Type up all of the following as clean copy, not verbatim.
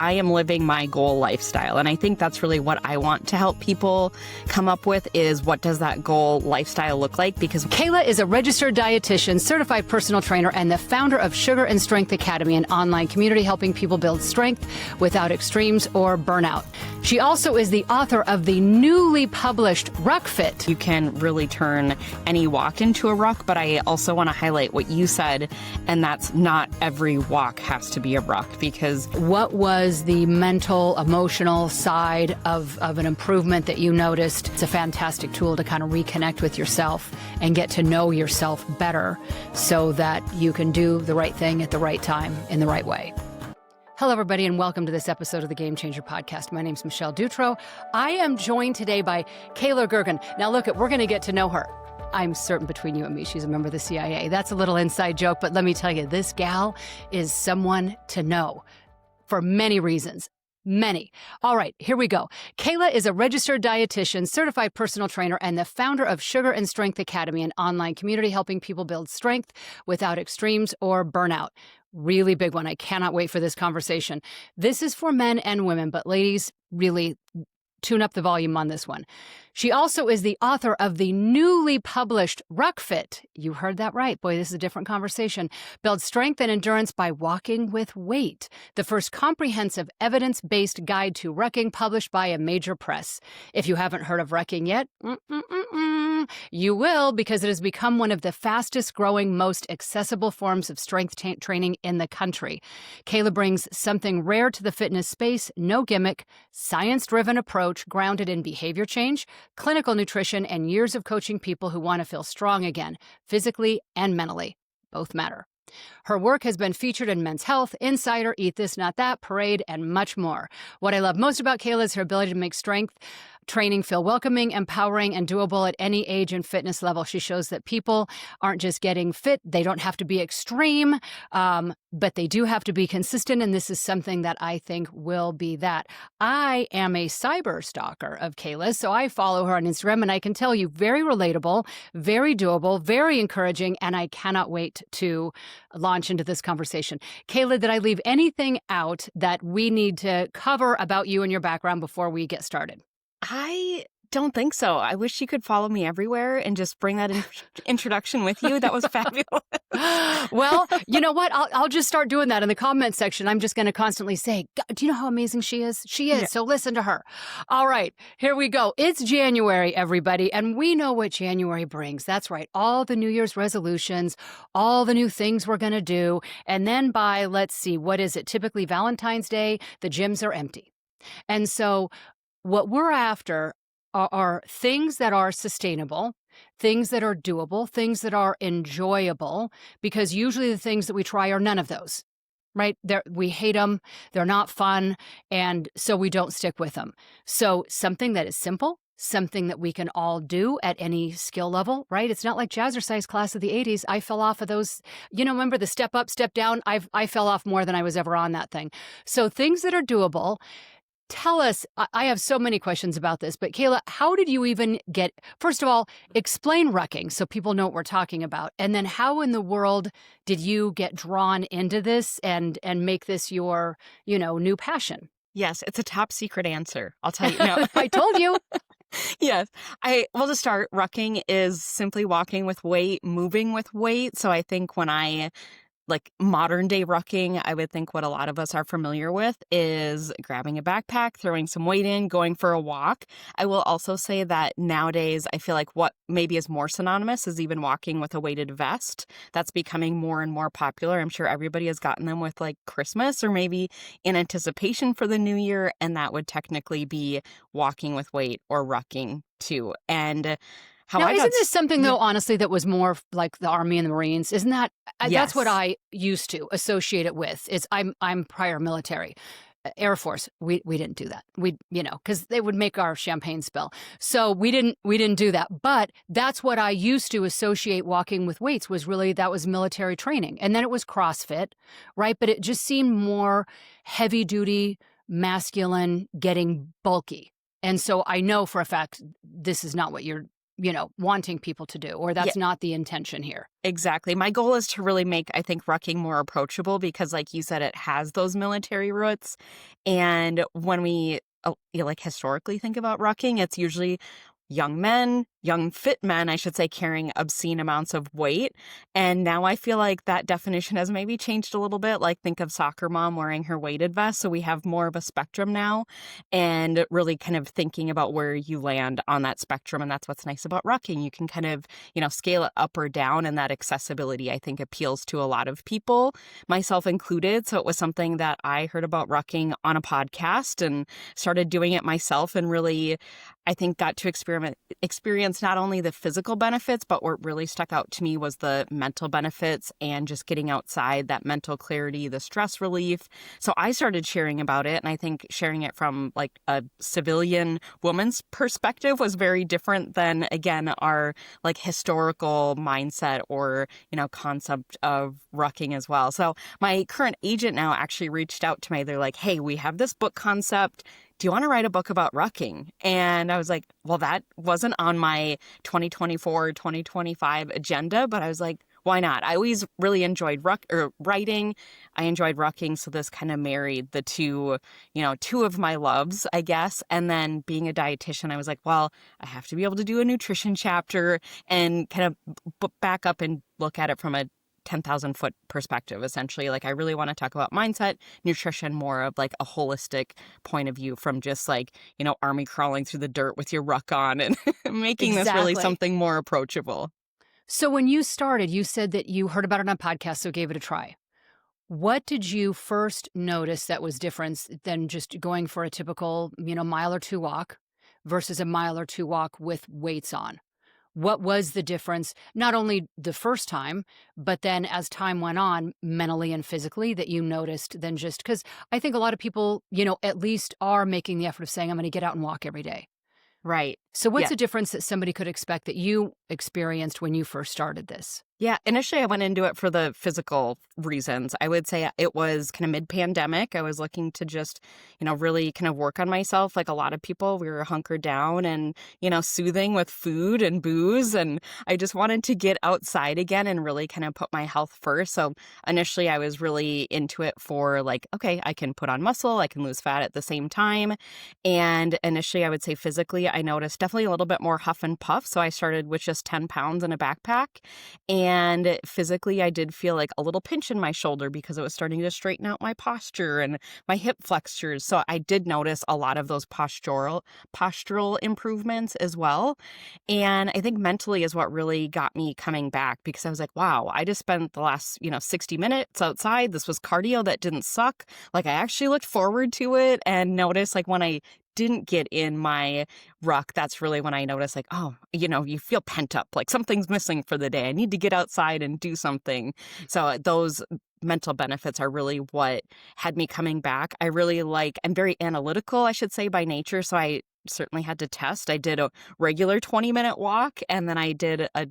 I am living my goal lifestyle. And I think that's really what I want to help people come up with is what does that goal lifestyle look like? Because Kayla is a registered dietitian, certified personal trainer, and the founder of Sugar and Strength Academy, an online community helping people build strength without extremes or burnout. She also is the author of the newly published Ruck Fit. you can really turn any walk into a ruck, but I also want to highlight what you said, and that's not every walk has to be a ruck, because What was the mental, emotional side of an improvement that you noticed? It's a fantastic tool to kind of reconnect with yourself and get to know yourself better so that you can do the right thing at the right time in the right way. Hello, everybody, and welcome to this episode of the Game Changer Podcast. My name's Michelle Dutro. I am joined today by Kayla Girgen. Now, look, we're going to get to know her. I'm certain between you and me, she's a member of the CIA. That's a little inside joke, but let me tell you, this gal is someone to know for many reasons. Many. All right, here we go. Kayla is a registered dietitian, certified personal trainer, and the founder of Sugar and Strength Academy, an online community helping people build strength without extremes or burnout. Really big one. I cannot wait for this conversation. This is for men and women, but ladies, really tune up the volume on this one. She also is the author of the newly published Ruck Fit. You heard that right. Boy, this is a different conversation. Build strength and endurance by walking with weight. The first comprehensive evidence-based guide to rucking published by a major press. If you haven't heard of rucking yet, you will, because it has become one of the fastest growing, most accessible forms of strength training in the country. Kayla brings something rare to the fitness space, no gimmick, science-driven approach grounded in behavior change, clinical nutrition, and years of coaching people who want to feel strong again, physically and mentally. Both matter. Her work has been featured in Men's Health, Insider, Eat This, Not That, Parade, and much more. What I love most about Kayla is her ability to make strength training feel welcoming, empowering, and doable at any age and fitness level. She shows that people aren't just getting fit. They don't have to be extreme, but they do have to be consistent, and this is something that I think will be that. I am a cyber stalker of Kayla, so I follow her on Instagram, and I can tell you, very relatable, very doable, very encouraging, and I cannot wait to launch into this conversation. Kayla, did I leave anything out that we need to cover about you and your background before we get started? I don't think so. I wish you could follow me everywhere and just bring that introduction with you. That was fabulous. Well, you know what? I'll just start doing that in the comment section. I'm just going to constantly say, do you know how amazing she is? She is. Yeah. So listen to her. All right, here we go. It's January, everybody, and we know what January brings. That's right. All the New Year's resolutions, all the new things we're going to do. And then by, let's see, what is it? Typically Valentine's Day, the gyms are empty. And so what we're after are things that are sustainable, things that are doable, things that are enjoyable, because usually the things that we try are none of those, right? We hate them, they're not fun, and so we don't stick with them. So something that is simple, something that we can all do at any skill level, right? It's not like jazzercise class of the 80s. I fell off of those, remember the step up, step down? I fell off more than I was ever on that thing. So things that are doable. Tell us, I have so many questions about this, but Kayla, how did you even first of all, explain rucking so people know what we're talking about. And then how in the world did you get drawn into this and make this your, new passion? Yes, it's a top secret answer. I'll tell you. No. I told you. Yes. Well, to start, rucking is simply walking with weight, moving with weight. So I think when modern day rucking, I would think what a lot of us are familiar with is grabbing a backpack, throwing some weight in, going for a walk. I will also say that nowadays, I feel like what maybe is more synonymous is even walking with a weighted vest. That's becoming more and more popular. I'm sure everybody has gotten them with Christmas or maybe in anticipation for the new year. And that would technically be walking with weight or rucking too. And isn't this something, though, honestly, that was more like the Army and the Marines? Isn't that, yes. That's what I used to associate it with, is I'm prior military. Air Force, we didn't do that. Because they would make our champagne spill. So we didn't do that. But that's what I used to associate walking with weights that was military training. And then it was CrossFit, right? But it just seemed more heavy duty, masculine, getting bulky. And so I know for a fact, this is not what you're wanting people to do, or Yeah, that's not the intention here. exactly. My goal is to really make, I think, rucking more approachable because, like you said, it has those military roots. And when we, like, historically think about rucking, it's usually young men, young fit men, I should say, carrying obscene amounts of weight. And now I feel like that definition has maybe changed a little bit. Like, think of soccer mom wearing her weighted vest. So we have more of a spectrum now, and really kind of thinking about where you land on that spectrum. And that's what's nice about rucking. You can kind of, scale it up or down. And that accessibility, I think, appeals to a lot of people, myself included. So it was something that I heard about rucking on a podcast and started doing it myself, and really, I think, got to experience not only the physical benefits, but what really stuck out to me was the mental benefits and just getting outside, that mental clarity, the stress relief. So I started sharing about it, and I think sharing it from like a civilian woman's perspective was very different than, again, our like historical mindset or, concept of rucking as well. So my current agent now actually reached out to me. They're like, hey, we have this book concept. Do you want to write a book about rucking? And I was like, well, that wasn't on my 2024, 2025 agenda, but I was like, why not? I always really enjoyed writing. I enjoyed rucking. So this kind of married the two, two of my loves, I guess. And then being a dietitian, I was like, well, I have to be able to do a nutrition chapter and kind of back up and look at it from a 10,000-foot perspective, essentially. Like, I really want to talk about mindset, nutrition, more of like a holistic point of view from just like, army crawling through the dirt with your ruck on and making this really Exactly. something more approachable. So when you started, you said that you heard about it on a podcast, so gave it a try. What did you first notice that was different than just going for a typical, mile or two walk versus a mile or two walk with weights on? What was the difference, not only the first time, but then as time went on, mentally and physically, that you noticed than just because I think a lot of people, at least are making the effort of saying, I'm going to get out and walk every day. Right. So what's Yeah. the difference that somebody could expect that you experienced when you first started this? Yeah, initially I went into it for the physical reasons. I would say it was kind of mid-pandemic. I was looking to just, really kind of work on myself. Like a lot of people, we were hunkered down and, soothing with food and booze. And I just wanted to get outside again and really kind of put my health first. So initially I was really into it for like, okay, I can put on muscle, I can lose fat at the same time. And initially I would say physically, I noticed definitely a little bit more huff and puff. So I started with just 10 pounds in a backpack. And physically, I did feel like a little pinch in my shoulder because it was starting to straighten out my posture and my hip flexors. So I did notice a lot of those postural improvements as well. And I think mentally is what really got me coming back, because I was like, wow, I just spent the last, 60 minutes outside. This was cardio that didn't suck. Like, I actually looked forward to it and noticed, like, when I didn't get in my ruck, that's really when I noticed, like, oh, you feel pent up, like something's missing for the day. I need to get outside and do something. So those mental benefits are really what had me coming back. I'm very analytical, I should say, by nature. So I certainly had to test. I did a regular 20-minute walk, and then I did a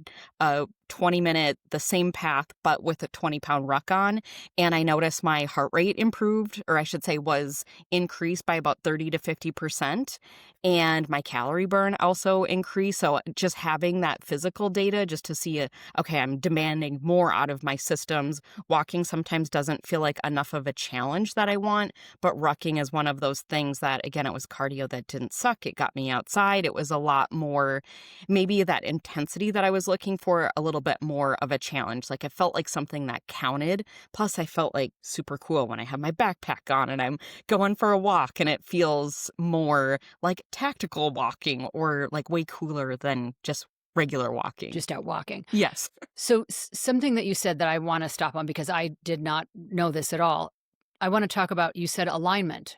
20-minute, the same path, but with a 20-pound ruck on. And I noticed my heart rate improved, or I should say was increased by about 30 to 50%. And my calorie burn also increased. So just having that physical data just to see, okay, I'm demanding more out of my systems. Walking sometimes doesn't feel like enough of a challenge that I want, but rucking is one of those things that, again, it was cardio that didn't suck. It got me outside. It was a lot more, maybe that intensity that I was looking for, a little bit more of a challenge. Like, it felt like something that counted. Plus, I felt like super cool when I have my backpack on and I'm going for a walk, and it feels more like tactical walking, or like way cooler than just regular walking. Just out walking. Yes. So something that you said that I want to stop on, because I did not know this at all. I want to talk about, you said alignment.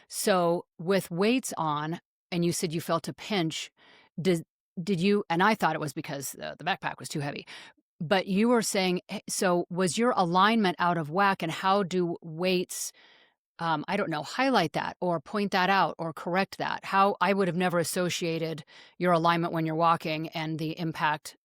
So with weights on, and you said you felt a pinch, did you, and I thought it was because the backpack was too heavy, but you were saying, so was your alignment out of whack, and how do weights, I don't know, highlight that or point that out or correct that? How I would have never associated your alignment when you're walking and the impact,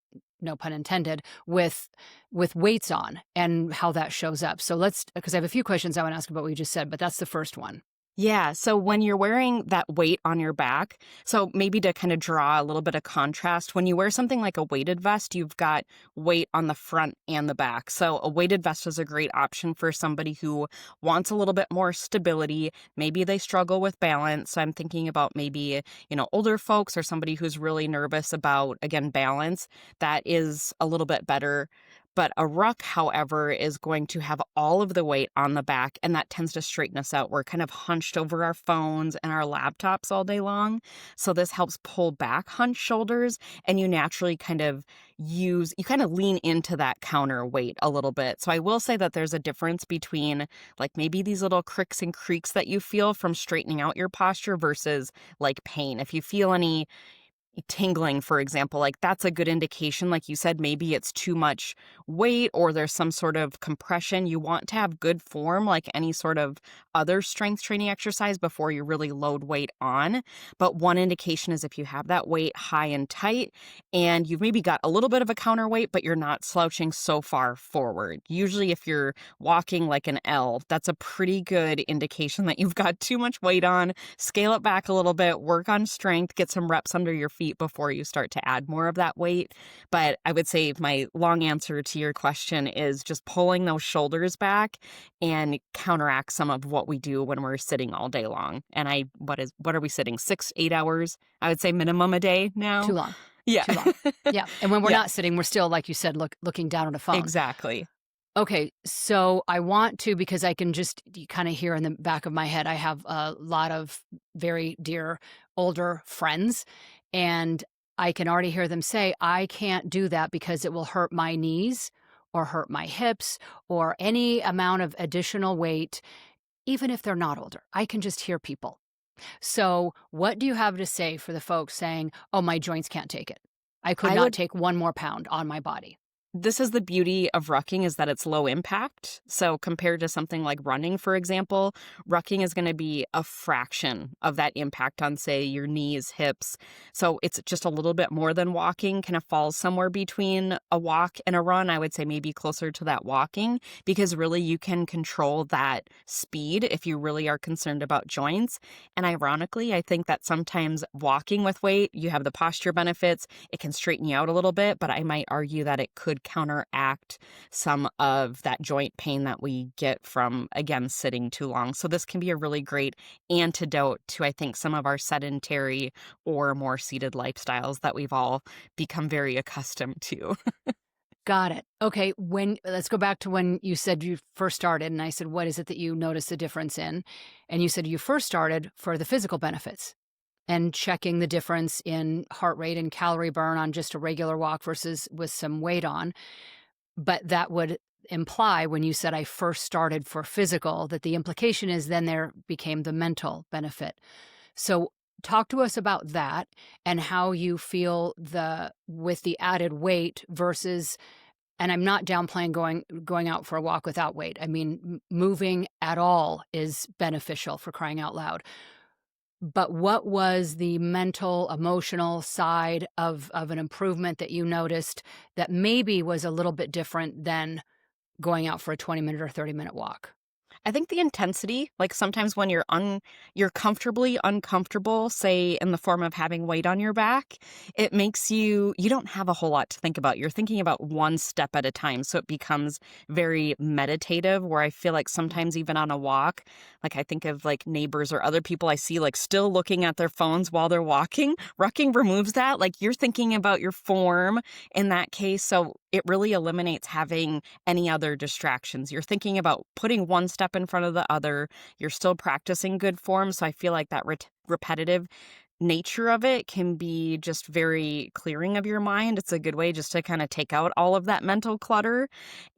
no pun intended, with weights on and how that shows up. So because I have a few questions I want to ask about what you just said, but that's the first one. Yeah, so when you're wearing that weight on your back, so maybe to kind of draw a little bit of contrast, when you wear something like a weighted vest, you've got weight on the front and the back. So a weighted vest is a great option for somebody who wants a little bit more stability. Maybe they struggle with balance. So I'm thinking about maybe, older folks or somebody who's really nervous about, again, balance. That is a little bit better. But a ruck, however, is going to have all of the weight on the back, and that tends to straighten us out. We're kind of hunched over our phones and our laptops all day long. So this helps pull back hunched shoulders, and you naturally you kind of lean into that counterweight a little bit. So I will say that there's a difference between like maybe these little cricks and creaks that you feel from straightening out your posture versus like pain. If you feel any tingling, for example, like that's a good indication. Like you said, maybe it's too much weight or there's some sort of compression. You want to have good form, like any sort of other strength training exercise, before you really load weight on. But one indication is if you have that weight high and tight and you've maybe got a little bit of a counterweight, but you're not slouching so far forward. Usually if you're walking like an L, that's a pretty good indication that you've got too much weight on. Scale it back a little bit, work on strength, get some reps under your feet before you start to add more of that weight. But I would say my long answer to your question is just pulling those shoulders back and counteract some of what we do when we're sitting all day long. And what are we sitting? 6-8 hours? I would say minimum a day now. Too long. Yeah. Too long. Yeah. And when we're Yeah, not sitting, we're still, like you said, looking down at a phone. exactly. Okay, so I want to, because I can just kind of hear in the back of my head, I have a lot of very dear older friends, and I can already hear them say, I can't do that because it will hurt my knees or hurt my hips or any amount of additional weight, even if they're not older. I can just hear people. So, what do you have to say for the folks saying, oh, my joints can't take it? I could I not would take 1 more pound on my body. This is the beauty of rucking, is that it's low impact. So compared to something like running, for example, rucking is going to be a fraction of that impact on, say, your knees, hips. So it's just a little bit more than walking, kind of falls somewhere between a walk and a run. I would say maybe closer to that walking, because really you can control that speed if you really are concerned about joints. And ironically, I think that sometimes walking with weight, you have the posture benefits. It can straighten you out a little bit, but I might argue that it could counteract some of that joint pain that we get from, again, sitting too long. So this can be a really great antidote to, I think, some of our sedentary or more seated lifestyles that we've all become very accustomed to. Got it. Okay, let's go back to when you said you first started, and I said, what is it that you noticed the difference in? And you said you first started for the physical benefits and checking the difference in heart rate and calorie burn on just a regular walk versus with some weight on. But that would imply, when you said I first started for physical, that the implication is then there became the mental benefit. So talk to us about that and how you feel with the added weight versus, and I'm not downplaying going out for a walk without weight. I mean, moving at all is beneficial, for crying out loud. But what was the mental, emotional side of an improvement that you noticed that maybe was a little bit different than going out for a 20-minute or 30-minute walk? I think the intensity, like sometimes when you're comfortably uncomfortable, say in the form of having weight on your back, it makes you don't have a whole lot to think about. You're thinking about one step at a time. So it becomes very meditative, where I feel like sometimes even on a walk, like I think of like neighbors or other people I see like still looking at their phones while they're walking. Rucking removes that. Like you're thinking about your form in that case. So it really eliminates having any other distractions. You're thinking about putting one step in front of the other. You're still practicing good form. So I feel like that repetitive nature of it can be just very clearing of your mind. It's a good way just to kind of take out all of that mental clutter.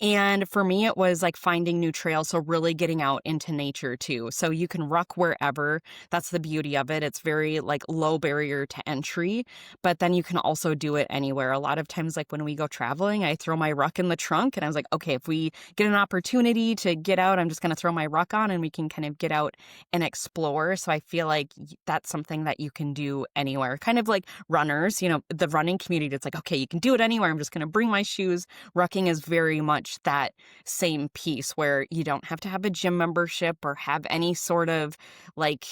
And for me, it was like finding new trails. So really getting out into nature too. So you can ruck wherever. That's the beauty of it. It's very like low barrier to entry, but then you can also do it anywhere. A lot of times, like when we go traveling, I throw my ruck in the trunk and I was like, okay, if we get an opportunity to get out, I'm just going to throw my ruck on and we can kind of get out and explore. So I feel like that's something that you can do anywhere. Kind of like runners, the running community, it's like, okay, you can do it anywhere. I'm just going to bring my shoes. Rucking is very much that same piece where you don't have to have a gym membership or have any sort of like,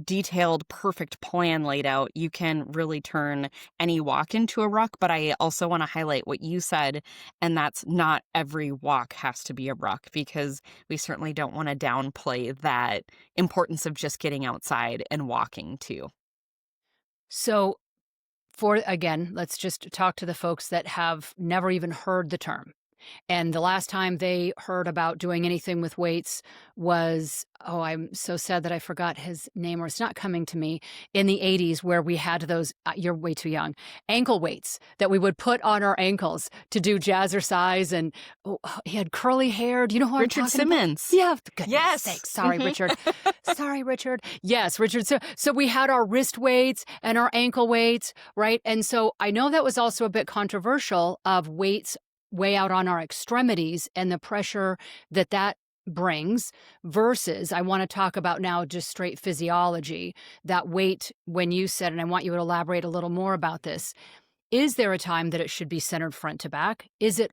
detailed, perfect plan laid out. You can really turn any walk into a ruck. But I also want to highlight what you said, and that's not every walk has to be a ruck, because we certainly don't want to downplay that importance of just getting outside and walking too. So, again, let's just talk to the folks that have never even heard the term. And the last time they heard about doing anything with weights was, oh, I'm so sad that I forgot his name, or it's not coming to me, in the 80s, where we had those, you're way too young, ankle weights that we would put on our ankles to do jazzercise. And he had curly hair. Do you know who Richard I'm talking Simmons. about? Yeah. Goodness Yes. sakes. Sorry, Richard. Sorry, Richard. Yes, Richard. So we had our wrist weights and our ankle weights, right? And so I know that was also a bit controversial, of weights way out on our extremities and the pressure that brings, versus I want to talk about now just straight physiology. That weight, when you said, and I want you to elaborate a little more about this, is there a time that it should be centered front to back? Is it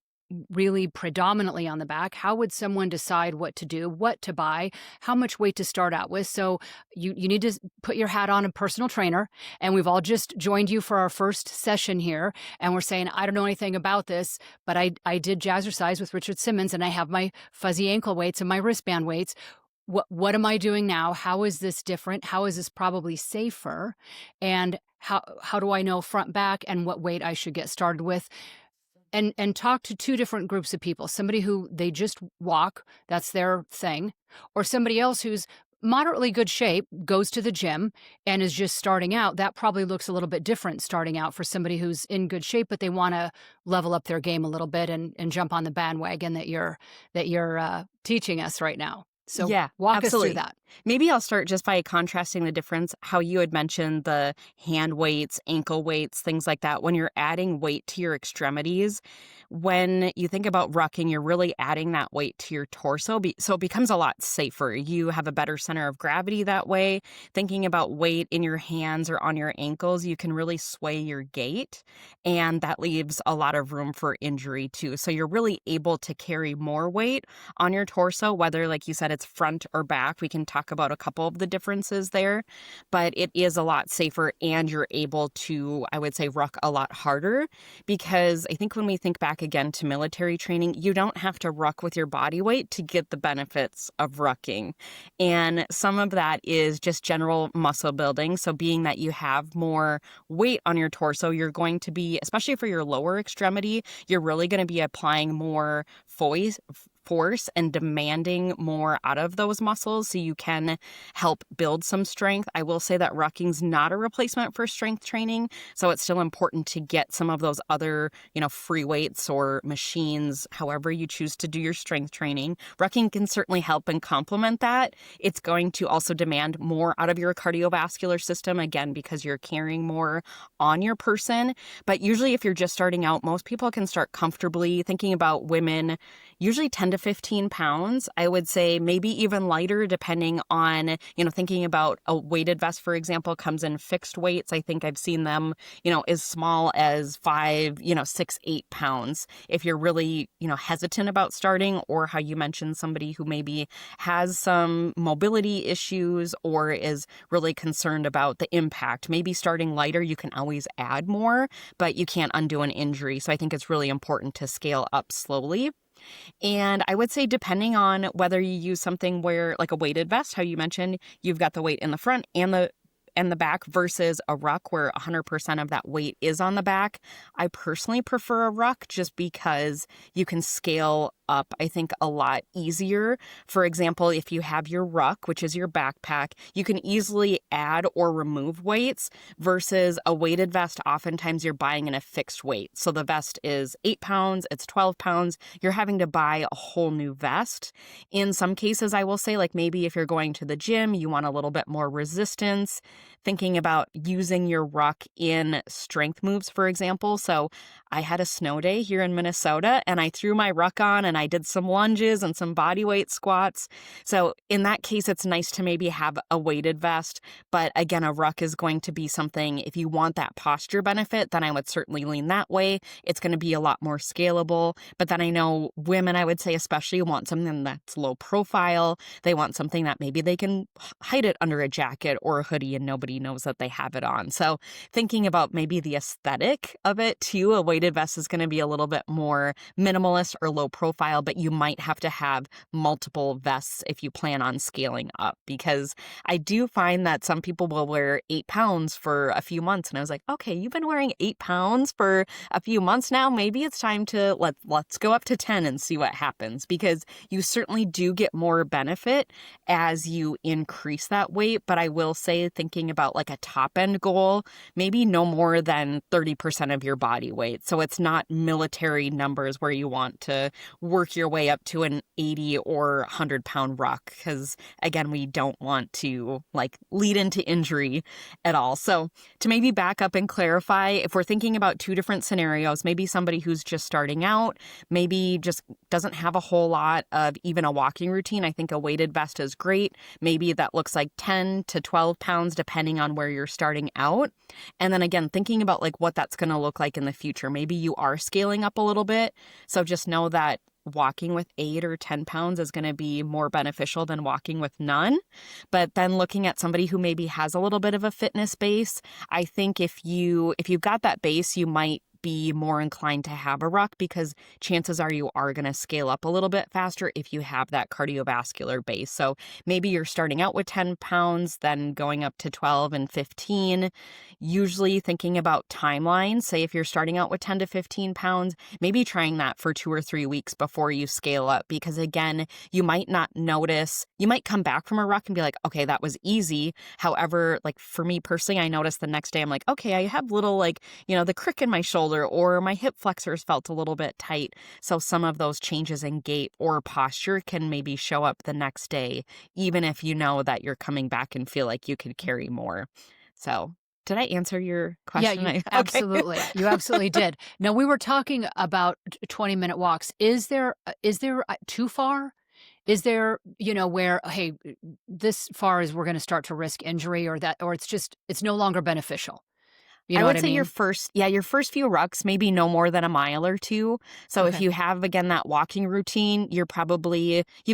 really predominantly on the back? How would someone decide what to do, what to buy, how much weight to start out with? So you need to put your hat on, a personal trainer, and we've all just joined you for our first session here, and we're saying, I don't know anything about this, but I did jazzercise with Richard Simmons, and I have my fuzzy ankle weights and my wristband weights. What am I doing now? How is this different? How is this probably safer? And how do I know front, back, and what weight I should get started with? And talk to two different groups of people: somebody who they just walk, that's their thing, or somebody else who's moderately good shape, goes to the gym, and is just starting out. That probably looks a little bit different starting out for somebody who's in good shape, but they want to level up their game a little bit and jump on the bandwagon that you're teaching us right now. So yeah, walk absolutely. us through that. Maybe I'll start just by contrasting the difference, how you had mentioned the hand weights, ankle weights, things like that. When you're adding weight to your extremities, when you think about rucking, you're really adding that weight to your torso. So it becomes a lot safer. You have a better center of gravity that way. Thinking about weight in your hands or on your ankles, you can really sway your gait, and that leaves a lot of room for injury too. So you're really able to carry more weight on your torso, whether, like you said, it's front or back. We can talk about a couple of the differences there, but it is a lot safer, and you're able to, I would say, ruck a lot harder, because I think when we think back again to military training, you don't have to ruck with your body weight to get the benefits of rucking. And some of that is just general muscle building. So being that you have more weight on your torso, you're going to be, especially for your lower extremity, you're really going to be applying more force and demanding more out of those muscles, so you can help build some strength. I will say that rucking's not a replacement for strength training, so it's still important to get some of those other, free weights or machines, however you choose to do your strength training. Rucking can certainly help and complement that. It's going to also demand more out of your cardiovascular system, again, because you're carrying more on your person. But usually if you're just starting out, most people can start comfortably. Thinking about women, usually 10 to 15 pounds. I would say maybe even lighter, depending on, thinking about a weighted vest, for example, comes in fixed weights. I think I've seen them, as small as 5, 6, 8 pounds. If you're really, hesitant about starting, or how you mentioned somebody who maybe has some mobility issues or is really concerned about the impact, maybe starting lighter, you can always add more, but you can't undo an injury. So I think it's really important to scale up slowly. And I would say, depending on whether you use something where, like a weighted vest, how you mentioned, you've got the weight in the front and the back, versus a ruck where 100% of that weight is on the back. I personally prefer a ruck just because you can scale up, I think, a lot easier. For example, if you have your ruck, which is your backpack, you can easily add or remove weights, versus a weighted vest. Oftentimes you're buying in a fixed weight. So the vest is 8 pounds, it's 12 pounds. You're having to buy a whole new vest. In some cases, I will say, like maybe if you're going to the gym, you want a little bit more resistance, thinking about using your ruck in strength moves, for example. So I had a snow day here in Minnesota, and I threw my ruck on, and I did some lunges and some body weight squats. So in that case, it's nice to maybe have a weighted vest. But again, a ruck is going to be something, if you want that posture benefit, then I would certainly lean that way. It's going to be a lot more scalable. But then I know women, I would say especially, want something that's low profile. They want something that maybe they can hide it under a jacket or a hoodie and nobody knows that they have it on. So thinking about maybe the aesthetic of it too, a weighted vest is going to be a little bit more minimalist or low profile, but you might have to have multiple vests if you plan on scaling up, because I do find that some people will wear 8 pounds for a few months. And I was like, okay, you've been wearing 8 pounds for a few months now. Maybe it's time to let's go up to 10 and see what happens, because you certainly do get more benefit as you increase that weight. But I will say, thinking about like a top end goal, maybe no more than 30% of your body weight. So it's not military numbers where you want to work your way up to an 80 or 100-pound ruck, because again, we don't want to like lead into injury at all. So to maybe back up and clarify, if we're thinking about two different scenarios, maybe somebody who's just starting out, maybe just doesn't have a whole lot of even a walking routine, I think a weighted vest is great. Maybe that looks like 10 to 12 pounds, depending on where you're starting out. And then again, thinking about like what that's going to look like in the future. Maybe you are scaling up a little bit. So just know that walking with 8 or 10 pounds is going to be more beneficial than walking with none. But then looking at somebody who maybe has a little bit of a fitness base, I think if you've got that base, you might be more inclined to have a ruck, because chances are you are going to scale up a little bit faster if you have that cardiovascular base. So maybe you're starting out with 10 pounds, then going up to 12 and 15. Usually thinking about timelines, say if you're starting out with 10 to 15 pounds, maybe trying that for 2 or 3 weeks before you scale up, because again, you might not notice, you might come back from a ruck and be like, okay, that was easy. However, like for me personally, I noticed the next day, I'm like, okay, I have little the crick in my shoulder, or my hip flexors felt a little bit tight. So some of those changes in gait or posture can maybe show up the next day, even if you know that you're coming back and feel like you could carry more. So did I answer your Yeah, question? you absolutely, you absolutely did. Now, we were talking about 20-minute walks. Is there too far? Is there, where, hey, this far is we're going to start to risk injury, or it's no longer beneficial? You I know what would I say your mean? first few rucks, maybe no more than a mile or two. So if Okay. you have, again, that walking routine, you've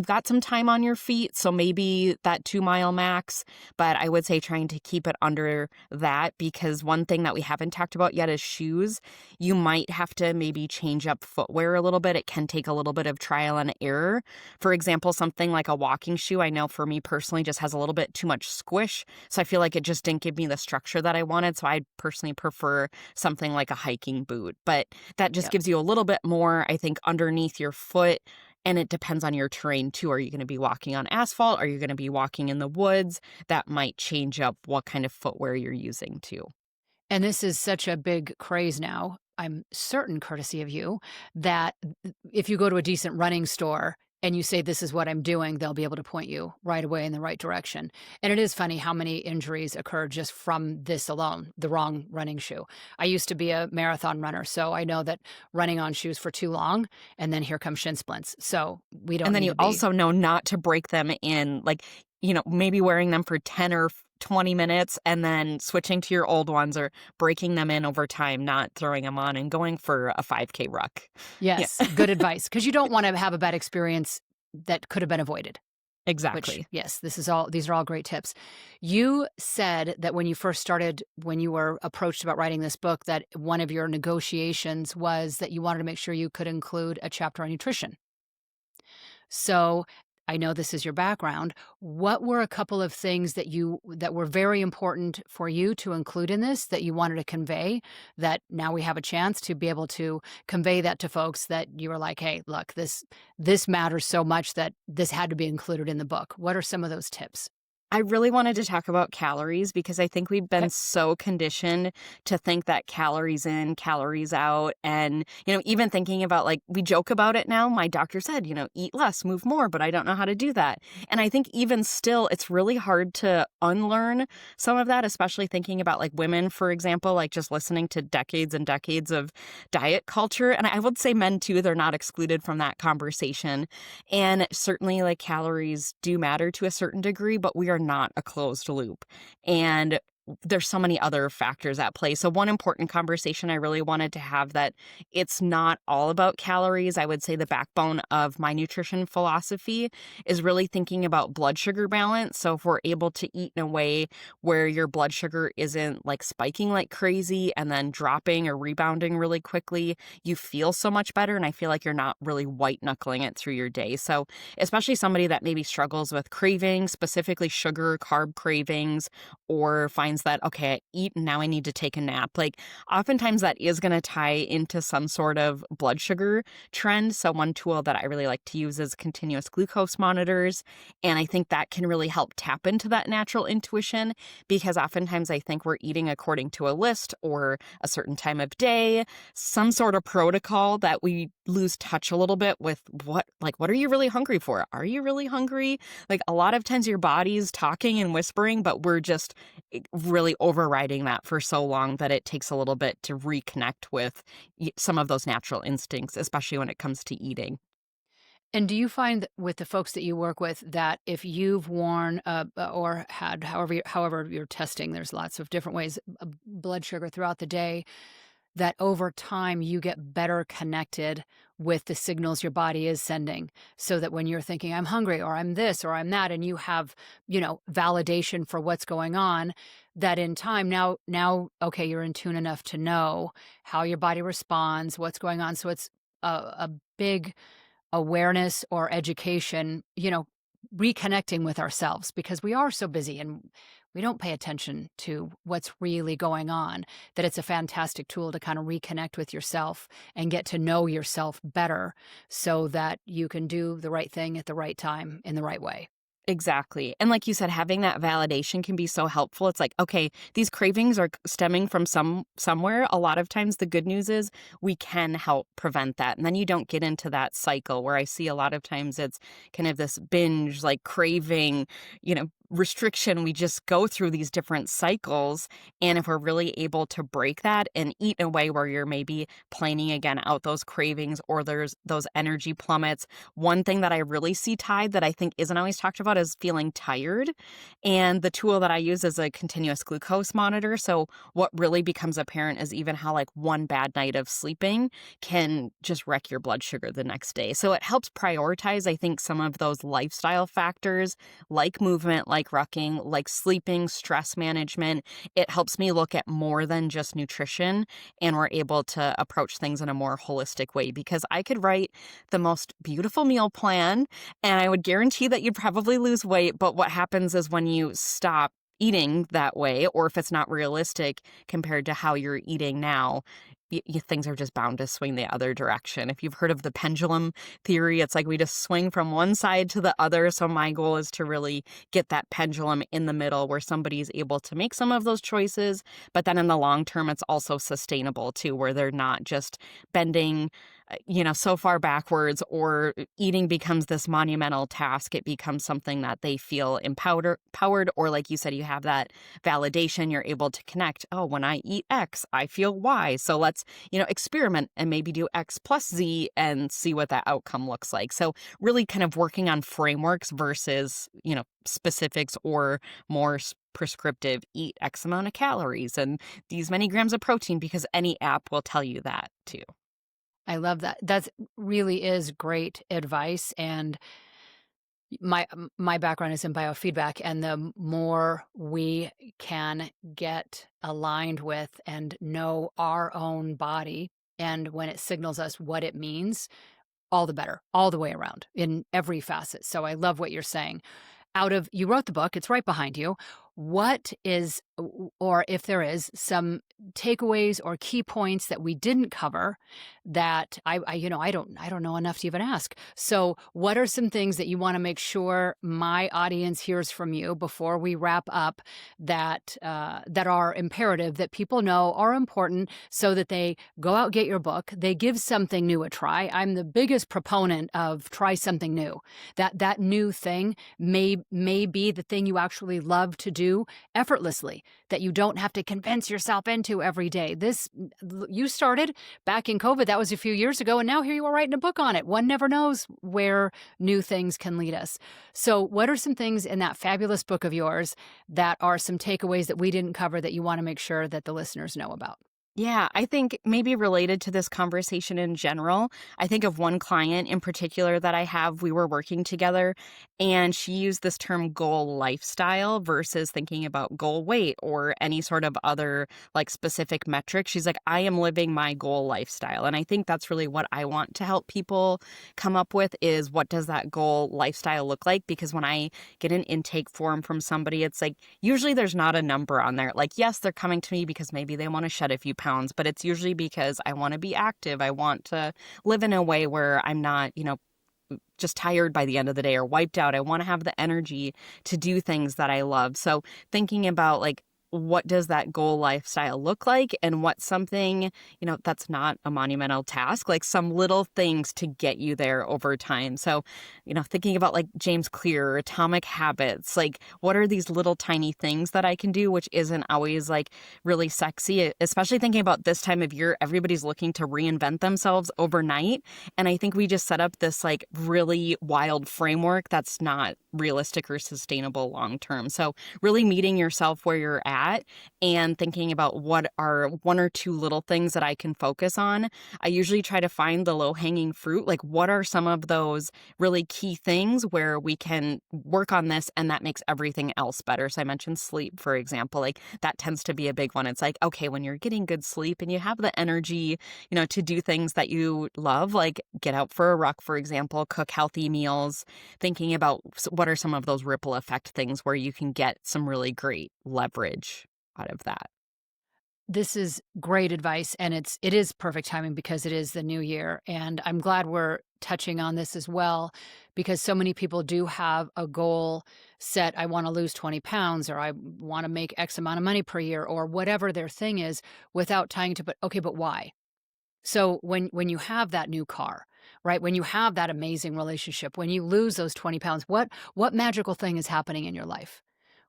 got some time on your feet. So maybe that 2-mile max, but I would say trying to keep it under that, because one thing that we haven't talked about yet is shoes. You might have to maybe change up footwear a little bit. It can take a little bit of trial and error. For example, something like a walking shoe, I know for me personally just has a little bit too much squish. So I feel like it just didn't give me the structure that I wanted. So I personally prefer something like a hiking boot, but that just Yep. gives you a little bit more, I think, underneath your foot. And it depends on your terrain too. Are you going to be walking on asphalt? Are you going to be walking in the woods? That might change up what kind of footwear you're using too. And this is such a big craze now. I'm certain, courtesy of you, that if you go to a decent running store and you say, this is what I'm doing, they'll be able to point you right away in the right direction. And it is funny how many injuries occur just from this alone, the wrong running shoe. I used to be a marathon runner, so I know that running on shoes for too long, and then here come shin splints. So we don't And then need you to be. also know not to break them in, maybe wearing them for 10 or 20 minutes and then switching to your old ones, or breaking them in over time, not throwing them on and going for a 5K ruck. Yeah, Yes, good advice, because you don't want to have a bad experience that could have been avoided. Which, exactly. yes, these are all great tips. You said that when you were approached about writing this book, that one of your negotiations was that you wanted to make sure you could include a chapter on nutrition. So I know this is your background. What were a couple of things that were very important for you to include in this, that you wanted to convey, that now we have a chance to be able to convey that to folks, that you were like, hey, look, this matters so much that this had to be included in the book? What are some of those tips? I really wanted to talk about calories because I think we've been Okay. so conditioned to think that calories in, calories out. And, even thinking about like, we joke about it now. My doctor said, eat less, move more, but I don't know how to do that. And I think even still, it's really hard to unlearn some of that, especially thinking about like women, for example, like just listening to decades and decades of diet culture. And I would say men too, they're not excluded from that conversation. And certainly, like, calories do matter to a certain degree, but we are not a closed loop. And there's so many other factors at play. So, one important conversation I really wanted to have that it's not all about calories. I would say the backbone of my nutrition philosophy is really thinking about blood sugar balance. So, if we're able to eat in a way where your blood sugar isn't like spiking like crazy and then dropping or rebounding really quickly, you feel so much better. And I feel like you're not really white knuckling it through your day. So, especially somebody that maybe struggles with cravings, specifically sugar, carb cravings, or finds that, okay, I eat and now I need to take a nap. Like, oftentimes that is going to tie into some sort of blood sugar trend. So, one tool that I really like to use is continuous glucose monitors. And I think that can really help tap into that natural intuition because oftentimes I think we're eating according to a list or a certain time of day, some sort of protocol that we lose touch a little bit with what are you really hungry for? Are you really hungry? Like a lot of times your body's talking and whispering, but we're just really overriding that for so long that it takes a little bit to reconnect with some of those natural instincts, especially when it comes to eating. And do you find that with the folks that you work with that if you've worn or had however you're testing, there's lots of different ways blood sugar throughout the day, that over time you get better connected with the signals your body is sending, so that when you're thinking I'm hungry or I'm this or I'm that, and you have validation for what's going on, that in time okay, you're in tune enough to know how your body responds, what's going on. So it's a big awareness or education, reconnecting with ourselves because we are so busy and we don't pay attention to what's really going on, that it's a fantastic tool to kind of reconnect with yourself and get to know yourself better so that you can do the right thing at the right time in the right way. Exactly. And like you said, having that validation can be so helpful. It's like, okay, these cravings are stemming from somewhere. A lot of times the good news is we can help prevent that. And then you don't get into that cycle where I see a lot of times it's kind of this binge, like craving, restriction. We just go through these different cycles. And if we're really able to break that and eat in a way where you're maybe planning again out those cravings or there's those energy plummets, one thing that I really see tied that I think isn't always talked about is feeling tired. And the tool that I use is a continuous glucose monitor. So what really becomes apparent is even how like one bad night of sleeping can just wreck your blood sugar the next day. So it helps prioritize, I think, some of those lifestyle factors like movement, like rucking, like sleeping, stress management. It helps me look at more than just nutrition, and we're able to approach things in a more holistic way because I could write the most beautiful meal plan and I would guarantee that you'd probably lose weight. But what happens is when you stop eating that way, or if it's not realistic compared to how you're eating now, things are just bound to swing the other direction. If you've heard of the pendulum theory, it's like we just swing from one side to the other. So my goal is to really get that pendulum in the middle where somebody's able to make some of those choices, but then in the long term, it's also sustainable too, where they're not just bending so far backwards or eating becomes this monumental task. It becomes something that they feel empowered, or like you said, you have that validation. You're able to connect. Oh, when I eat X, I feel Y. So let's, experiment and maybe do X plus Z and see what that outcome looks like. So really kind of working on frameworks versus, specifics or more prescriptive eat X amount of calories and these many grams of protein because any app will tell you that too. I love that. That's really is great advice. And my background is in biofeedback, and the more we can get aligned with and know our own body, and when it signals us what it means, all the better, all the way around in every facet. So I love what you're saying. You wrote the book, it's right behind you. What is or if there is some takeaways or key points that we didn't cover that I don't know enough to even ask. So what are some things that you want to make sure my audience hears from you before we wrap up that are imperative, that people know are important, so that they go out, get your book, they give something new a try? I'm the biggest proponent of try something new. That new thing may be the thing you actually love to do effortlessly, that you don't have to convince yourself into every day. You started back in COVID, that was a few years ago, and now here you are writing a book on it. One never knows where new things can lead us. So what are some things in that fabulous book of yours that are some takeaways that we didn't cover that you want to make sure that the listeners know about? Yeah, I think maybe related to this conversation in general, I think of one client in particular that I have. We were working together and she used this term goal lifestyle versus thinking about goal weight or any sort of other like specific metric. She's like, I am living my goal lifestyle. And I think that's really what I want to help people come up with, is what does that goal lifestyle look like? Because when I get an intake form from somebody, it's like, usually there's not a number on there. Like, yes, they're coming to me because maybe they want to shed a few pounds, but it's usually because I want to be active. I want to live in a way where I'm not, just tired by the end of the day or wiped out. I want to have the energy to do things that I love. So thinking about like, what does that goal lifestyle look like, and what's something, that's not a monumental task, like some little things to get you there over time. So, thinking about like James Clear, Atomic Habits, like what are these little tiny things that I can do, which isn't always like really sexy, especially thinking about this time of year, everybody's looking to reinvent themselves overnight. And I think we just set up this like really wild framework that's not realistic or sustainable long term. So really meeting yourself where you're at and thinking about what are one or two little things that I can focus on. I usually try to find the low-hanging fruit, like what are some of those really key things where we can work on this and that makes everything else better. So I mentioned sleep, for example, like that tends to be a big one. It's like, okay, when you're getting good sleep and you have the energy, to do things that you love, like get out for a ruck, for example, cook healthy meals, thinking about what are some of those ripple effect things where you can get some really great leverage out of that. This is great advice, and it is perfect timing because it is the new year, and I'm glad we're touching on this as well, because so many people do have a goal set. I want to lose 20 pounds, or I want to make X amount of money per year, or whatever their thing is, without tying to, but okay, but why? So when you have that new car, right? When you have that amazing relationship, when you lose those 20 pounds, what magical thing is happening in your life?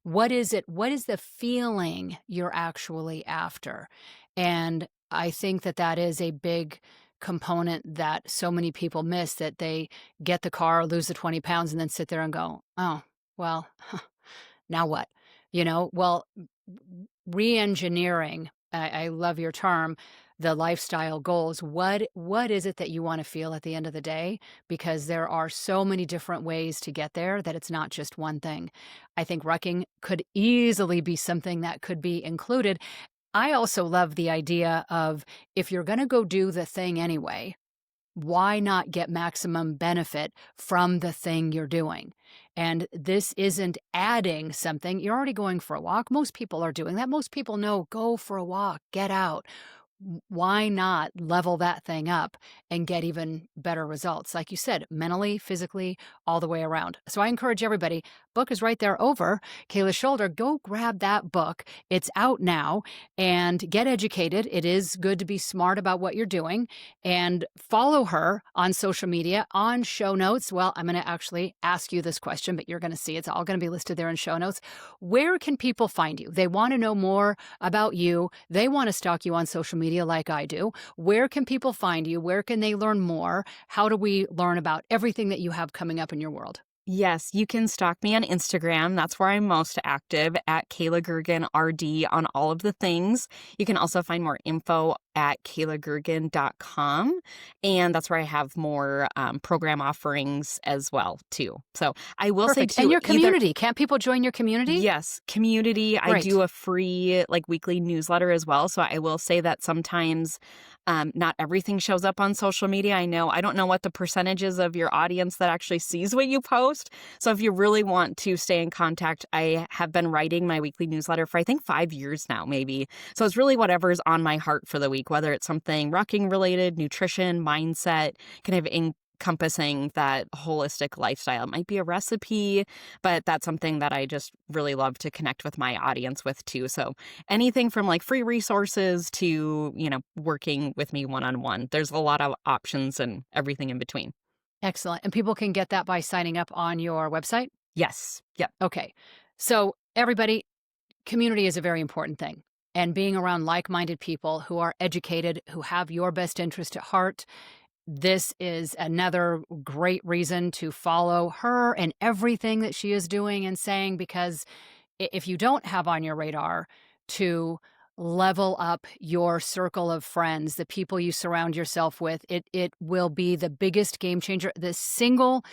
What is it? What is the feeling you're actually after? And I think that is a big component that so many people miss, that they get the car, lose the 20 pounds, and then sit there and go, oh, well, now what? Well, re-engineering, I love your term, the lifestyle goals. What is it that you want to feel at the end of the day? Because there are so many different ways to get there that it's not just one thing. I think rucking could easily be something that could be included. I also love the idea of, if you're going to go do the thing anyway, why not get maximum benefit from the thing you're doing? And this isn't adding something. You're already going for a walk. Most people are doing that. Most people know, go for a walk, get out. Why not level that thing up and get even better results? Like you said, mentally, physically, all the way around. So I encourage everybody, book is right there over Kayla's shoulder. Go grab that book. It's out now, and get educated. It is good to be smart about what you're doing, and follow her on social media, on show notes. Well, I'm going to actually ask you this question, but you're going to see it's all going to be listed there in show notes. Where can people find you? They want to know more about you. They want to stalk you on social media like I do. Where can people find you? Where can they learn more? How do we learn about everything that you have coming up in your world? Yes, you can stalk me on Instagram. That's where I'm most active, at Kayla Girgen RD on all of the things. You can also find more info at kaylagirgen.com. And that's where I have more program offerings as well, too. So I will say, Perfect. too, And your either. community. Can't people join your community? Yes, community. I Great. do a free weekly newsletter as well. So I will say that sometimes not everything shows up on social media. I don't know what the percentage is of your audience that actually sees what you post. So if you really want to stay in contact, I have been writing my weekly newsletter for I think 5 years now, maybe. So it's really whatever's on my heart for the week, whether it's something rucking related, nutrition, mindset, kind of encompassing that holistic lifestyle. It might be a recipe, but that's something that I just really love to connect with my audience with too. So anything from free resources to, working with me one-on-one. There's a lot of options and everything in between. Excellent. And people can get that by signing up on your website? Yes. Yep. Okay. So everybody, community is a very important thing. And being around like-minded people who are educated, who have your best interest at heart, this is another great reason to follow her and everything that she is doing and saying, because if you don't have on your radar to level up your circle of friends, the people you surround yourself with, it will be the biggest game changer. The single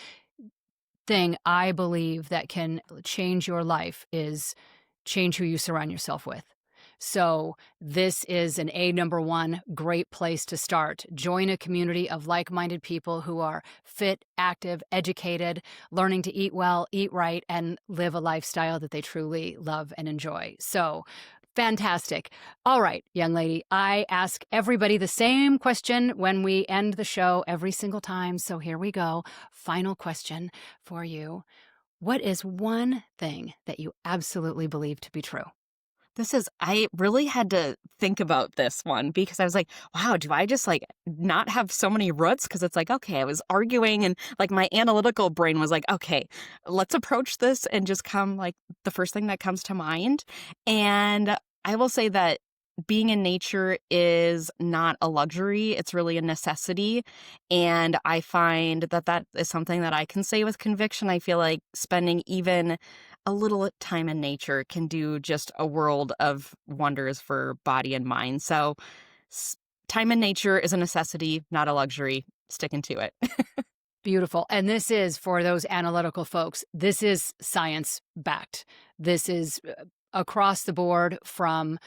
thing I believe that can change your life is change who you surround yourself with. So this is an number one great place to start. Join a community of like-minded people who are fit, active, educated, learning to eat well, eat right, and live a lifestyle that they truly love and enjoy. So fantastic. All right, young lady, I ask everybody the same question when we end the show every single time. So here we go. Final question for you. What is one thing that you absolutely believe to be true? I really had to think about this one because I was like, wow, do I just not have so many roots? Because it's okay, I was arguing and my analytical brain was like, okay, let's approach this and just come the first thing that comes to mind. And I will say that being in nature is not a luxury. It's really a necessity. And I find that that is something that I can say with conviction. I feel like spending even a little time in nature can do just a world of wonders for body and mind. So time in nature is a necessity, not a luxury. Sticking to it. Beautiful. And this is, for those analytical folks, this is science backed. This is across the board, from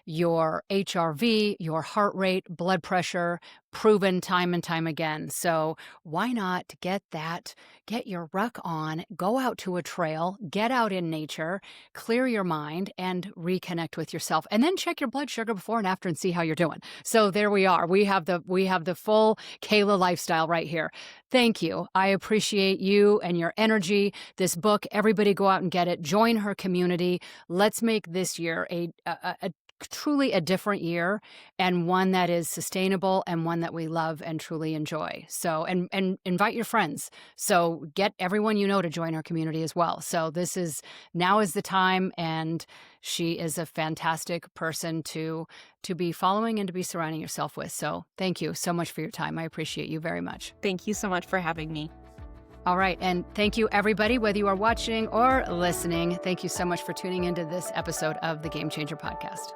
your HRV, your heart rate, blood pressure, proven time and time again. So why not get your ruck on, go out to a trail, get out in nature, clear your mind, and reconnect with yourself. And then check your blood sugar before and after and see how you're doing. So there we are. We have the full Kayla lifestyle right here. Thank you. I appreciate you and your energy. This book, everybody go out and get it. Join her community. Let's make this year a truly a different year, and one that is sustainable and one that we love and truly enjoy. So, and invite your friends. So get everyone you know to join our community as well. So now is the time, and she is a fantastic person to be following and to be surrounding yourself with. So thank you so much for your time. I appreciate you very much. Thank you so much for having me. All right. And thank you, everybody, whether you are watching or listening. Thank you so much for tuning into this episode of the Game Changer Podcast.